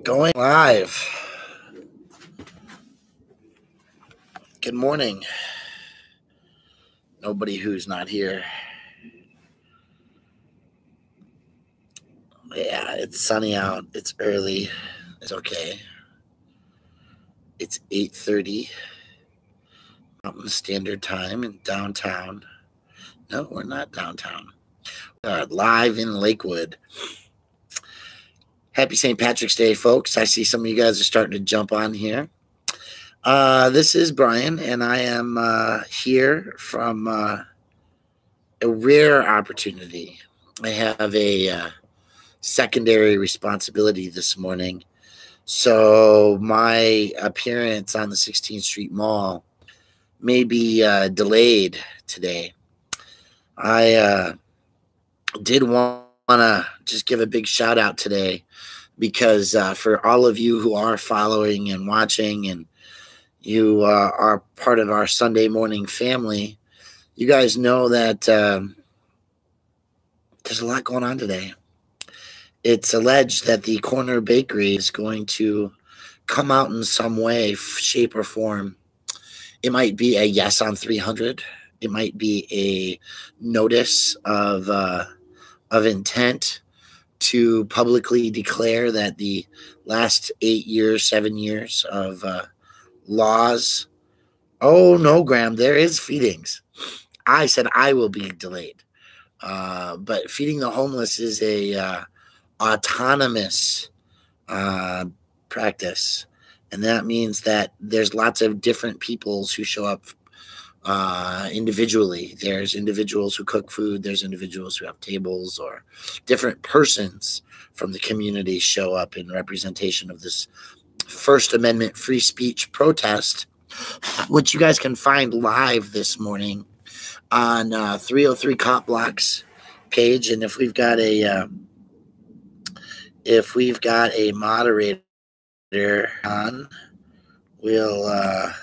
Going live. Good morning. Nobody who's not here. Yeah, it's sunny out. It's early. It's okay. It's 8:30 Mountain Standard Time in downtown. No, we're not downtown. We're live in Lakewood. Happy St. Patrick's Day, folks. I see some of you guys are starting to jump on here. This is Brian, and I am here from a rare opportunity. I have a secondary responsibility this morning. So my appearance on the 16th Street Mall may be delayed today. I did want to just give a big shout out today because for all of you who are following and watching and you are part of our Sunday morning family, you guys know that there's a lot going on today. It's alleged that the corner bakery is going to come out in some way, shape, or form. It might be a yes on 300. It might be a notice of intent to publicly declare that the last 8 years, 7 years of laws. Oh, no, Graham, there is feedings. I said I will be delayed. But feeding the homeless is a autonomous practice, and that means that there's lots of different peoples who show up individually. There's individuals who cook food, there's individuals who have tables, or different persons from the community show up in representation of this First Amendment free speech protest, which you guys can find live this morning on 303 Cop Block's page. And if we've got a moderator on, we'll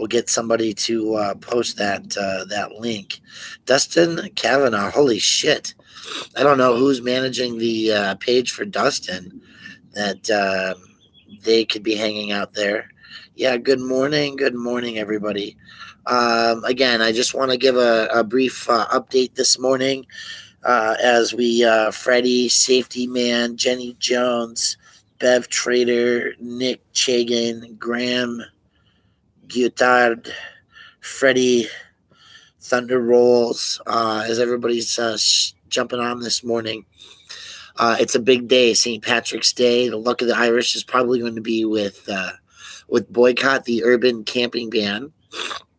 get somebody to post that link. Dustin Kavanaugh, holy shit! I don't know who's managing the page for Dustin. That they could be hanging out there. Yeah. Good morning, everybody. Again, I just want to give a brief update this morning. As we, Freddie, Safety Man, Jenny Jones, Bev Trader, Nick Chagan, Graham Guittard, Freddie, Thunder Rolls, as everybody's jumping on this morning. It's a big day, St. Patrick's Day. The luck of the Irish is probably going to be with Boycott the Urban Camping Ban.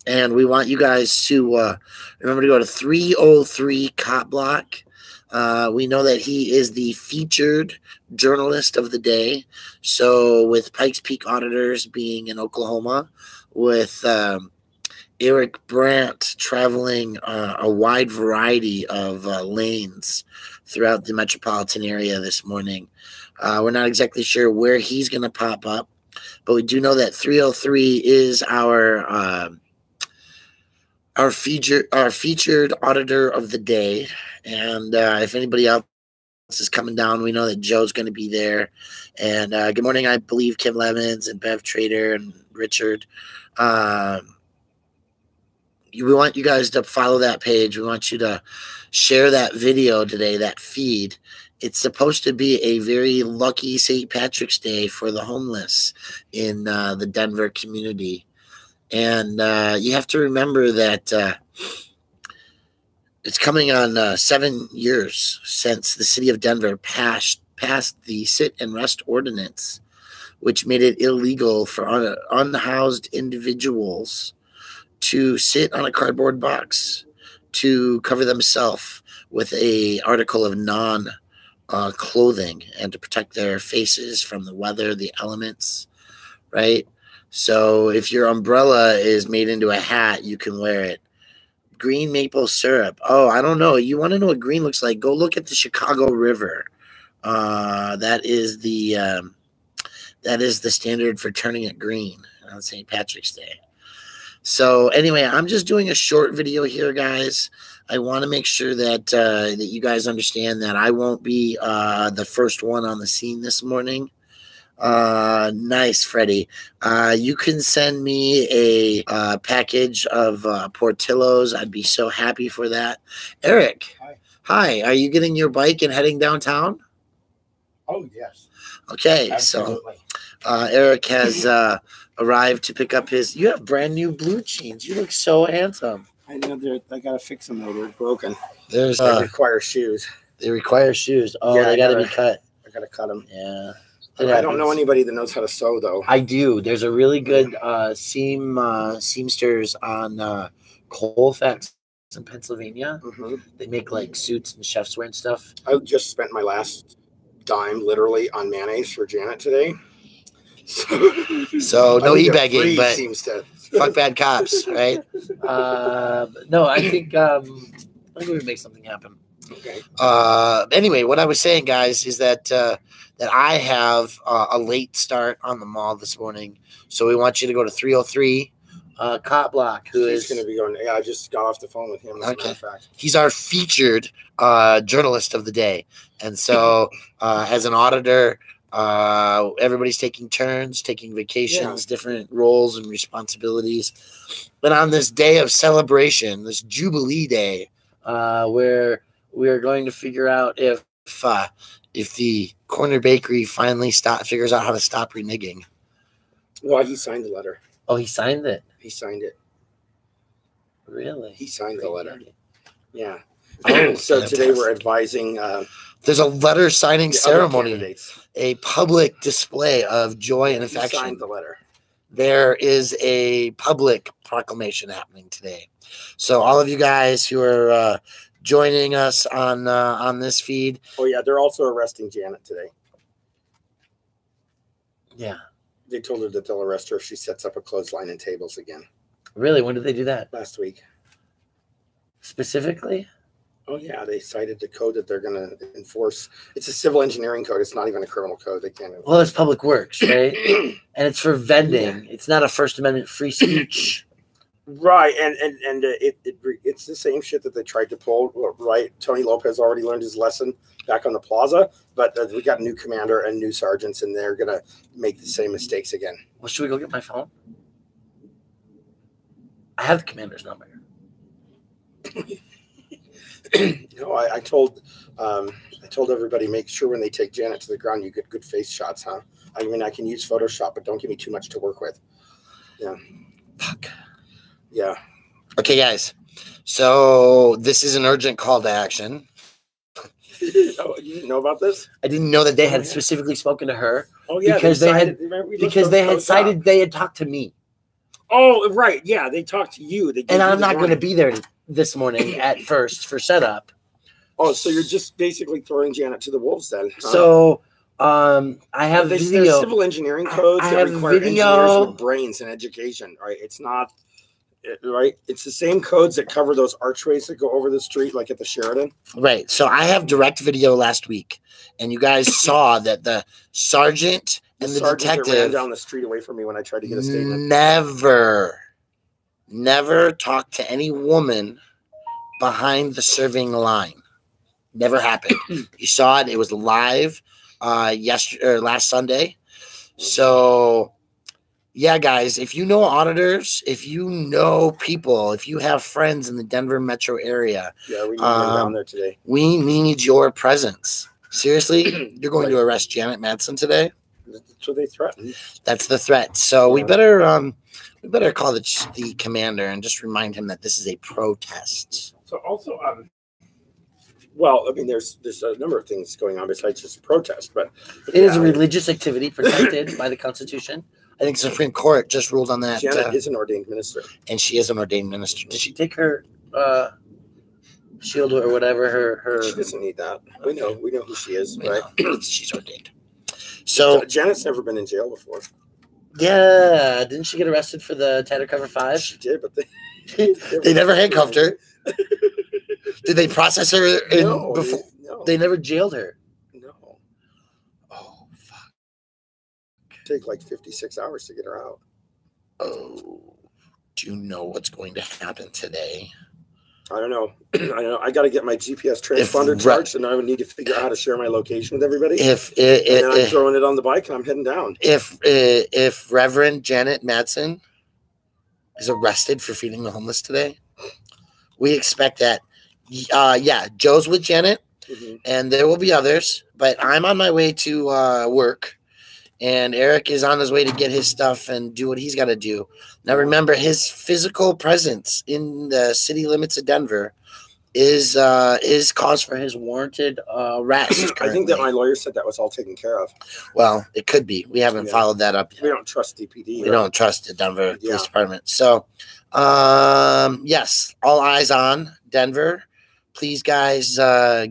And we want you guys to remember to go to 303 Cop Block. We know that he is the featured journalist of the day. So with Pikes Peak Auditors being in Oklahoma, with Eric Brandt traveling a wide variety of lanes throughout the metropolitan area this morning. We're not exactly sure where he's going to pop up, but we do know that 303 is our featured auditor of the day. And if anybody else is coming down, we know that Joe's going to be there. And good morning, I believe Kim Lemons and Bev Trader and Richard. We want you guys to follow that page. We want you to share that video today, that feed. It's supposed to be a very lucky St. Patrick's Day for the homeless in the Denver community. And you have to remember that it's coming on 7 years since the city of Denver passed the sit and rest ordinance, which made it illegal for unhoused individuals to sit on a cardboard box to cover themselves with a article of non-clothing and to protect their faces from the weather, the elements, right? So if your umbrella is made into a hat, you can wear it. Green maple syrup. Oh, I don't know. You want to know what green looks like? Go look at the Chicago River. That is the standard for turning it green on St. Patrick's Day. So anyway, I'm just doing a short video here, guys. I want to make sure that that you guys understand that I won't be the first one on the scene this morning. Nice, Freddie. You can send me a package of Portillo's. I'd be so happy for that. Eric. Hi. Hi. Are you getting your bike and heading downtown? Oh, yes. Okay. Absolutely. So Eric has arrived to pick up his. You have brand new blue jeans. You look so handsome. I know I gotta fix them though. They're broken. They require shoes. They require shoes. Oh, yeah, they gotta be cut. I gotta cut them. Yeah. I don't know anybody that knows how to sew though. I do. There's a really good seamsters on Colfax in Pennsylvania. Mm-hmm. They make like suits and chef's wear and stuff. I just spent my last dime literally on mayonnaise for Janet today. So no e-bagging, but seems to fuck bad cops, right? No, I think we would make something happen. Okay. Anyway, what I was saying, guys, is that I have a late start on the mall this morning, so we want you to go to 303 Cop Block. He's going to be going. Yeah, I just got off the phone with him. As a matter of fact, he's our featured journalist of the day, and so as an auditor, everybody's taking turns, taking vacations, different roles and responsibilities. But on this day of celebration, this Jubilee Day, where we are going to figure out if the corner bakery finally figures out how to stop reneging. Well, he signed the letter. Oh, he signed it. He signed it. Really? He signed the letter. Yeah. Oh, so today we're advising. There's a letter signing ceremony, a public display of joy and affection. He signed the letter. There is a public proclamation happening today. So all of you guys who are joining us on this feed. Oh yeah, they're also arresting Janet today. Yeah. They told her that they'll arrest her if she sets up a clothesline and tables again. Really? When did they do that? Last week. Specifically? Oh yeah, they cited the code that they're going to enforce. It's a civil engineering code. It's not even a criminal code. They can't. Well, it's public works, right? And it's for vending. Yeah. It's not a First Amendment free speech. Right, and it's the same shit that they tried to pull. Right, Tony Lopez already learned his lesson back on the plaza, but we got a new commander and new sergeants, and they're gonna make the same mistakes again. Well, should we go get my phone? I have the commander's number. No, I told everybody, make sure when they take Janet to the ground, you get good face shots, huh? I mean, I can use Photoshop, but don't give me too much to work with. Yeah. Fuck. Yeah. Okay, guys. So this is an urgent call to action. Oh, you didn't know about this? I didn't know that they had specifically spoken to her. Oh yeah, because they had talked to me. Oh right, yeah, they talked to you. And I'm not going to be there this morning at first for setup. Oh, so you're just basically throwing Janet to the wolves then? Huh? So I have video. There's civil engineering codes that require engineers with brains and education. Right? It's not. Right, it's the same codes that cover those archways that go over the street, like at the Sheridan. Right. So I have direct video last week, and you guys saw that the sergeant and the detective ran down the street away from me when I tried to get a statement. Never talked to any woman behind the serving line. Never happened. You saw it. It was live last Sunday. So. Yeah, guys, if you know auditors, if you know people, if you have friends in the Denver metro area, yeah, we need them down there today. We need your presence. Seriously, you're going to arrest Janet Madsen today? That's what they threatened. That's the threat. So we better call the commander and just remind him that this is a protest. So also, well, I mean, there's a number of things going on besides just a protest, but it is a religious activity protected by the Constitution. I think the Supreme Court just ruled on that. Janet is an ordained minister. And she is an ordained minister. Did she take her shield or whatever? Her She doesn't need that. We know who she is, right? She's ordained. So Janet's never been in jail before. Yeah. Didn't she get arrested for the Tighter Cover 5? She did, but they never handcuffed her. Did they process her before? No. They never jailed her. Take like 56 hours to get her out. Oh, do you know what's going to happen today? I don't know. I don't know. I got to get my GPS transponder charged, and I would need to figure out how to share my location with everybody. And then I'm throwing it on the bike, and I'm heading down. If Reverend Janet Madsen is arrested for feeding the homeless today, we expect that. Yeah, Joe's with Janet, and there will be others. But I'm on my way to work, and Eric is on his way to get his stuff and do what he's got to do. Now, remember, his physical presence in the city limits of Denver is cause for his warranted arrest. I think that my lawyer said that was all taken care of. Well, it could be. We haven't followed that up yet. We don't trust DPD. We don't trust the Denver Police Department. So, yes, all eyes on Denver. Please, guys,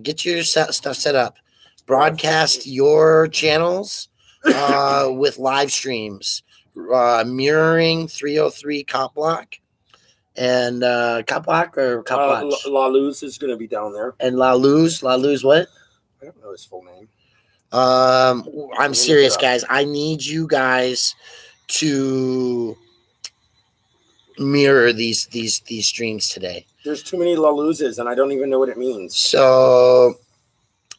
get your stuff set up. Broadcast your channels with live streams, mirroring 303 Cop Block. And Cop Block or Cop Watch? La Luz is going to be down there. And La Luz what? I don't know his full name. I'm serious, guys. I need you guys to mirror these streams today. There's too many La Luzes, and I don't even know what it means. So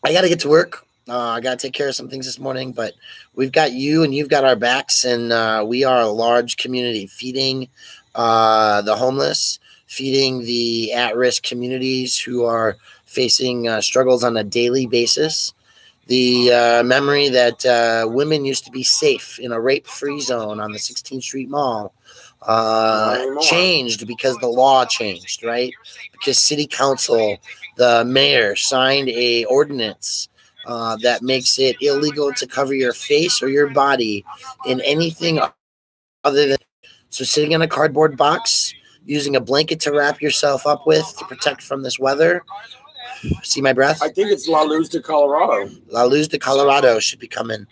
I got to get to work. I got to take care of some things this morning, but we've got you and you've got our backs, and we are a large community feeding the homeless, feeding the at-risk communities who are facing struggles on a daily basis. The memory that women used to be safe in a rape-free zone on the 16th Street Mall changed because the law changed, right? Because city council, the mayor signed a ordinance that makes it illegal to cover your face or your body in anything other than sitting in a cardboard box, using a blanket to wrap yourself up with to protect from this weather. See my breath? I think it's La Luz de Colorado. La Luz de Colorado should be coming.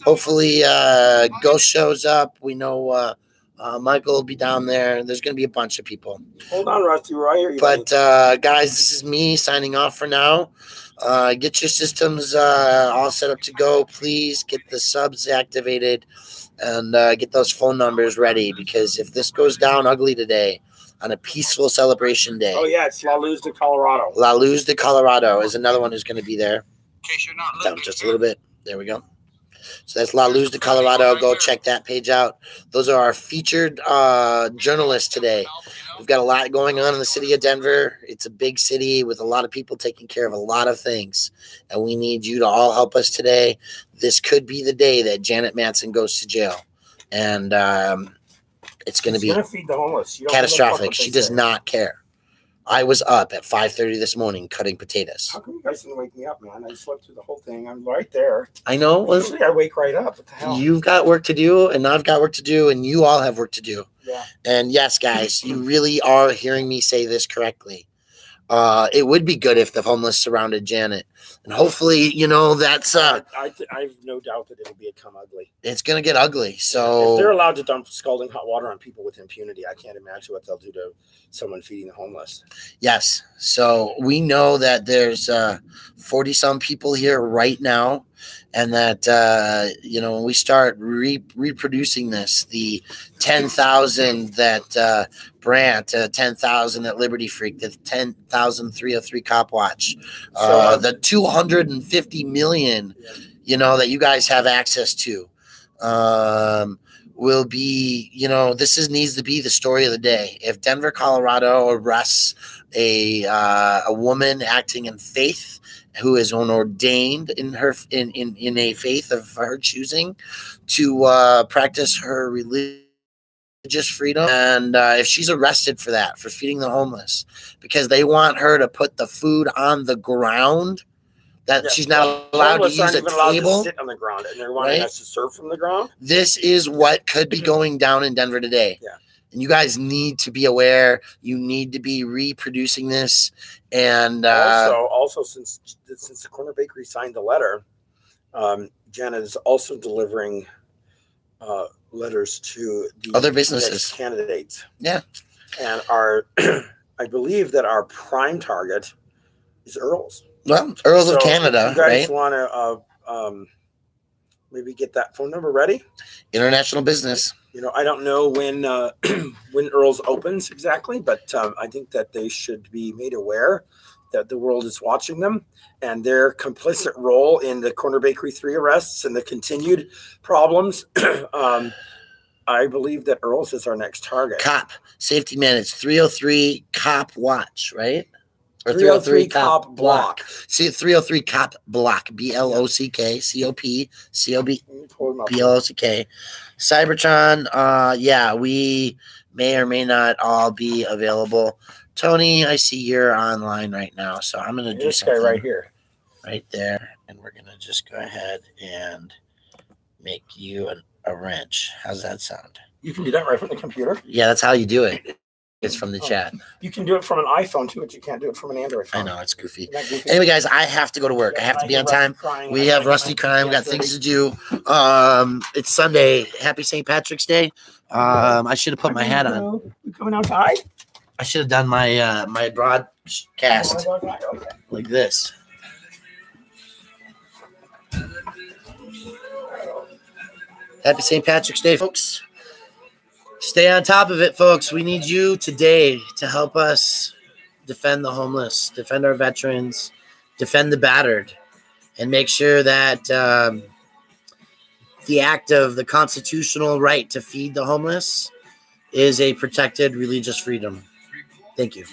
Hopefully, Ghost shows up. We know Michael will be down there. There's going to be a bunch of people. Hold on, Rusty. Right here. But, guys, this is me signing off for now. Get your systems all set up to go. Please get the subs activated and get those phone numbers ready, because if this goes down ugly today, on a peaceful celebration day. Oh, yeah, it's La Luz de Colorado. La Luz de Colorado is another one who's going to be there. In case you're not down just a little bit. There we go. So that's La Luz de Colorado. Go check that page out. Those are our featured journalists today. We've got a lot going on in the city of Denver. It's a big city with a lot of people taking care of a lot of things, and we need you to all help us today. This could be the day that Janet Madsen goes to jail, and it's going to be feed the homeless. catastrophic. She does not care. I was up at 5:30 this morning cutting potatoes. How come you guys didn't wake me up, man? I slept through the whole thing. I'm right there. I know. Usually I wake right up. What the hell? You've got work to do, and I've got work to do, and you all have work to do. Yeah. And yes, guys, you really are hearing me say this correctly. It would be good if the homeless surrounded Janet, and hopefully, that's. I have no doubt that it'll become ugly. It's gonna get ugly. So if they're allowed to dump scalding hot water on people with impunity, I can't imagine what they'll do to someone feeding the homeless. Yes. So we know that there's 40-some people here right now, and that when we start reproducing this, the 10,000 that Brant, 10,000 at Liberty Freak, the 10,000 303 Cop Watch, the 250 million, that you guys have access to, will be, this needs to be the story of the day. If Denver, Colorado arrests a woman acting in faith, who is ordained in a faith of her choosing to practice her religious freedom, and if she's arrested for that, for feeding the homeless, because they want her to put the food on the ground, that she's not allowed to use a table, to sit on the ground, and they're wanting us to serve from the ground. This is what could be going down in Denver today. Yeah. And you guys need to be aware. You need to be reproducing this. And also since the Corner Bakery signed the letter, Janet is also delivering letters to the other businesses, candidates. Yeah. And I believe that our prime target is Earls. Well, Earls of Canada, you guys want to maybe get that phone number ready. International business. You know, I don't know when when Earl's opens exactly, but I think that they should be made aware that the world is watching them and their complicit role in the Corner Bakery 3 arrests and the continued problems. I believe that Earl's is our next target. Cop. Safety man, it's 303 Cop Watch, right? Or 303 Cop Block. See, 303 Cop Block. BLOCK. COP. COB. BLOCK. Cybertron. Yeah, we may or may not all be available. Tony, I see you're online right now, so I'm going to do something. This guy right here. Right there. And we're going to just go ahead and make you a wrench. How's that sound? You can do that right from the computer? Yeah, that's how you do it. It's from the chat. You can do it from an iPhone too, but you can't do it from an Android phone. I know, it's goofy. Anyway, guys, I have to go to work. I have to be on time. We have Rusty crying. We got things to do. It's Sunday. Happy St. Patrick's Day. I should have put my hat on. You coming outside? I should have done my my broadcast like this. Happy St. Patrick's Day, folks. Stay on top of it, folks. We need you today to help us defend the homeless, defend our veterans, defend the battered, and make sure that the act of the constitutional right to feed the homeless is a protected religious freedom. Thank you.